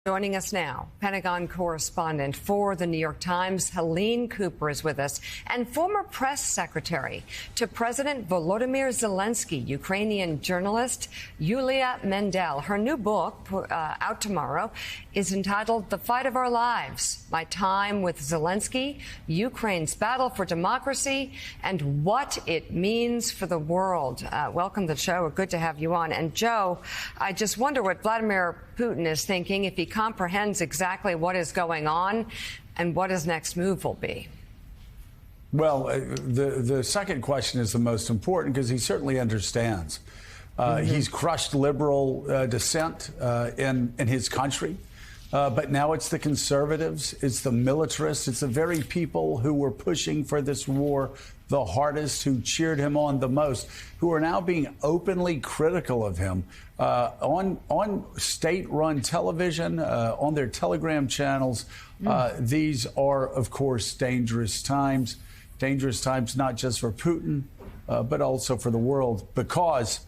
Joining us now, Pentagon correspondent for the New York Times, Helene Cooper, is with us, and former press secretary to President Volodymyr Zelensky, Ukrainian journalist Yulia Mendel. Her new book, out tomorrow, is entitled The Fight of Our Lives, My Time with Zelensky, Ukraine's Battle for Democracy, and What It Means for the World. Welcome to the show. Good to have you on. And Joe, I just wonder what Vladimir Putin is thinking, if he comprehends exactly what is going on and what his next move will be. Well, the second question is the most important because he certainly understands. He's crushed liberal dissent in his country. But now it's the conservatives, it's the militarists, it's the very people who were pushing for this war the hardest, who cheered him on the most, who are now being openly critical of him on state-run television, on their Telegram channels. These are, of course, dangerous times not just for Putin, but also for the world, because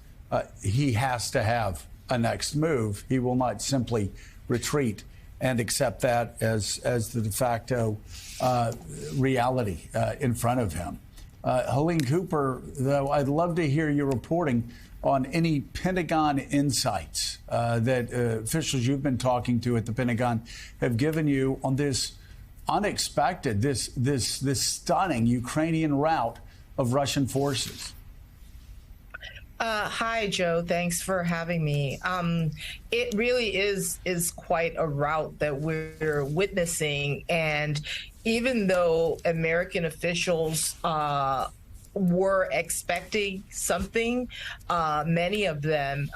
he has to have a next move. He will not simply retreat and accept that as the de facto reality in front of him. Helene Cooper, though, I'd love to hear your reporting on any Pentagon insights that officials you've been talking to at the Pentagon have given you on this unexpected, this stunning Ukrainian rout of Russian forces. Hi, Joe. Thanks for having me. It really is quite a rout that we're witnessing. And even though American officials were expecting something, many of them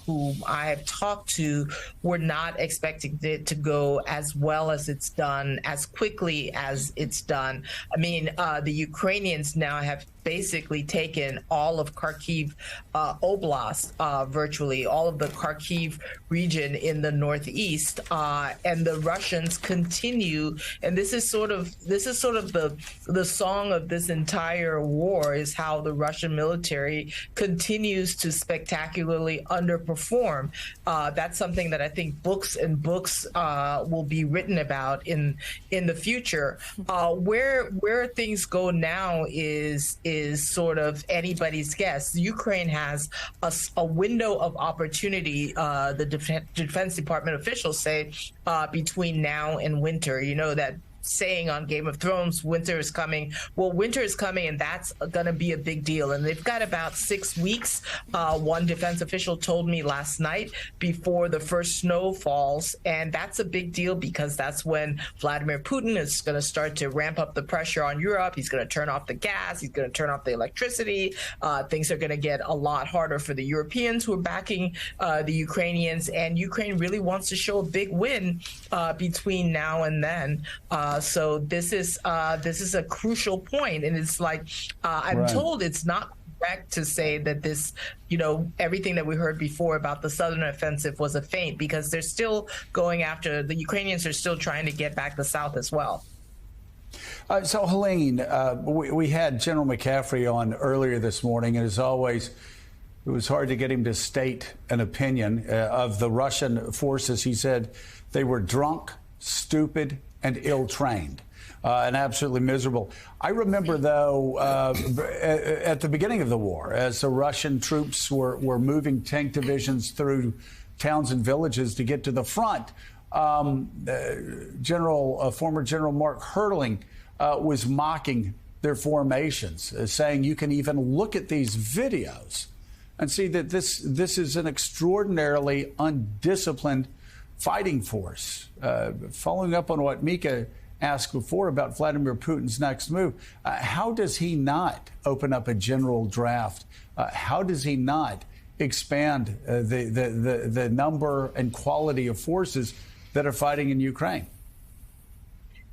whom I have talked to were not expecting it to go as well as it's done, as quickly as it's done. I mean, the Ukrainians now have basically taken all of Kharkiv Oblast, virtually all of the Kharkiv region in the northeast, and the Russians continue. And this is sort of the song of this entire war, is how the Russian military continues to spectacularly underperform. That's something that I think books and books will be written about in the future. Where things go now is sort of anybody's guess. Ukraine has a window of opportunity, the Defense Department officials say, between now and winter. You know that saying on Game of Thrones, winter is coming. Well, winter is coming, and that's going to be a big deal. And they've got about 6 weeks, one defense official told me last night, before the first snow falls. And that's a big deal because that's when Vladimir Putin is going to start to ramp up the pressure on Europe. He's going to turn off the gas. He's going to turn off the electricity. Things are going to get a lot harder for the Europeans who are backing the Ukrainians. And Ukraine really wants to show a big win between now and then. So this is a crucial point, and it's like I'm told it's not correct to say that this, everything that we heard before about the southern offensive was a feint, because they're still going after, the Ukrainians are still trying to get back the south as well. So, Helene, we had General McCaffrey on earlier this morning, and as always, it was hard to get him to state an opinion of the Russian forces. He said they were drunk, stupid, and ill-trained, and absolutely miserable. I remember, though, at the beginning of the war, as the Russian troops were moving tank divisions through towns and villages to get to the front, former General Mark Hertling was mocking their formations, saying you can even look at these videos and see that this is an extraordinarily undisciplined fighting force. Following up on what Mika asked before about Vladimir Putin's next move, how does he not open up a general draft? How does he not expand the number and quality of forces that are fighting in Ukraine?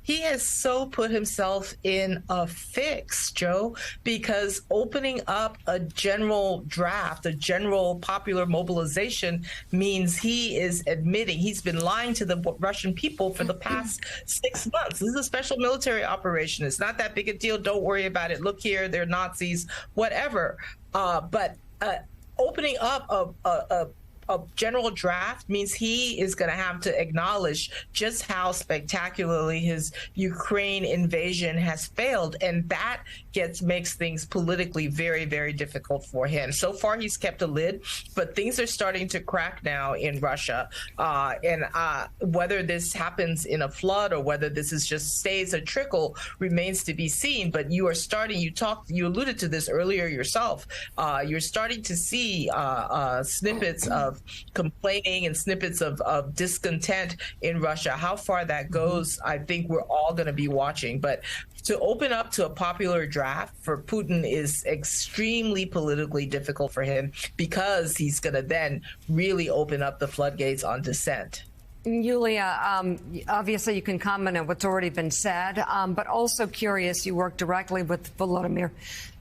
He has so put himself in a fix, Joe, because opening up a general draft, a general popular mobilization, means he is admitting he's been lying to the Russian people for the past 6 months. This is a special military operation. It's not that big a deal. Don't worry about it. Look here, they're Nazis, whatever. But opening up a a general draft means he is going to have to acknowledge just how spectacularly his Ukraine invasion has failed, and that makes things politically very, very difficult for him. So far, he's kept a lid, but things are starting to crack now in Russia, and whether this happens in a flood or whether this is just stays a trickle remains to be seen. But you alluded to this earlier yourself. You're starting to see snippets of complaining and snippets of discontent in Russia. How far that goes, I think we're all going to be watching. But to open up to a popular draft for Putin is extremely politically difficult for him, because he's going to then really open up the floodgates on dissent. Yulia, obviously you can comment on what's already been said, but also curious, you work directly with Volodymyr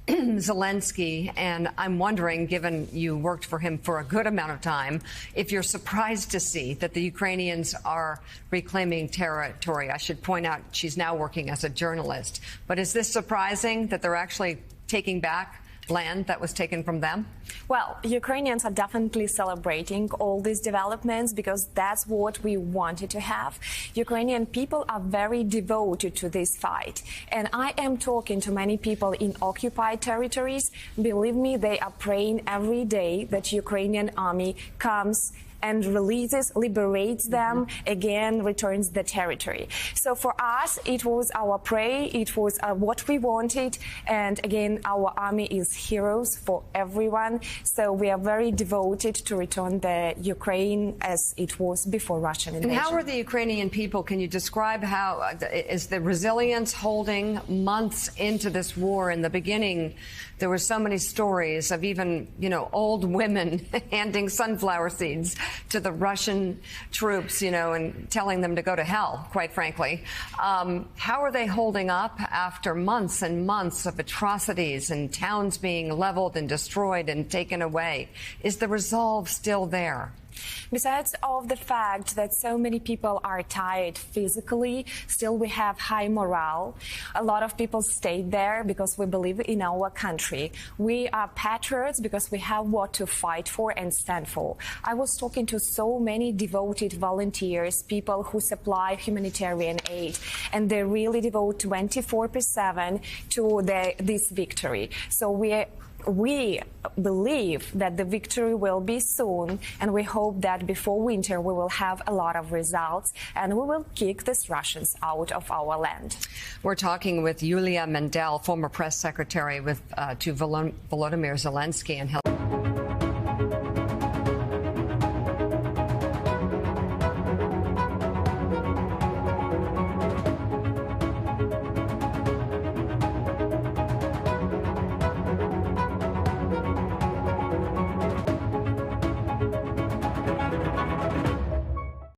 Zelensky, and I'm wondering, given you worked for him for a good amount of time, if you're surprised to see that the Ukrainians are reclaiming territory. I should point out she's now working as a journalist. But is this surprising that they're actually taking back land that was taken from them? Well, Ukrainians are definitely celebrating all these developments because that's what we wanted to have. Ukrainian people are very devoted to this fight. And I am talking to many people in occupied territories. Believe me, they are praying every day that Ukrainian army comes and liberates them, again, returns the territory. So for us, it was our prayer, it was what we wanted, and again, our army is heroes for everyone. So we are very devoted to return the Ukraine as it was before Russian invasion. And how are the Ukrainian people? Can you describe how is the resilience holding months into this war? In the beginning, there were so many stories of even, old women handing sunflower seeds to the Russian troops, and telling them to go to hell, quite frankly. How are they holding up after months and months of atrocities and towns being leveled and destroyed and taken away? Is the resolve still there? Besides of the fact that so many people are tired physically, still we have high morale. A lot of people stayed there because we believe in our country. We are patriots because we have what to fight for and stand for. I was talking to so many devoted volunteers, people who supply humanitarian aid, and they really devote 24/7 to this victory. So we believe that the victory will be soon, and we hope that before winter we will have a lot of results and we will kick these Russians out of our land. We're talking with Yulia Mendel, former press secretary to Volodymyr Zelensky, and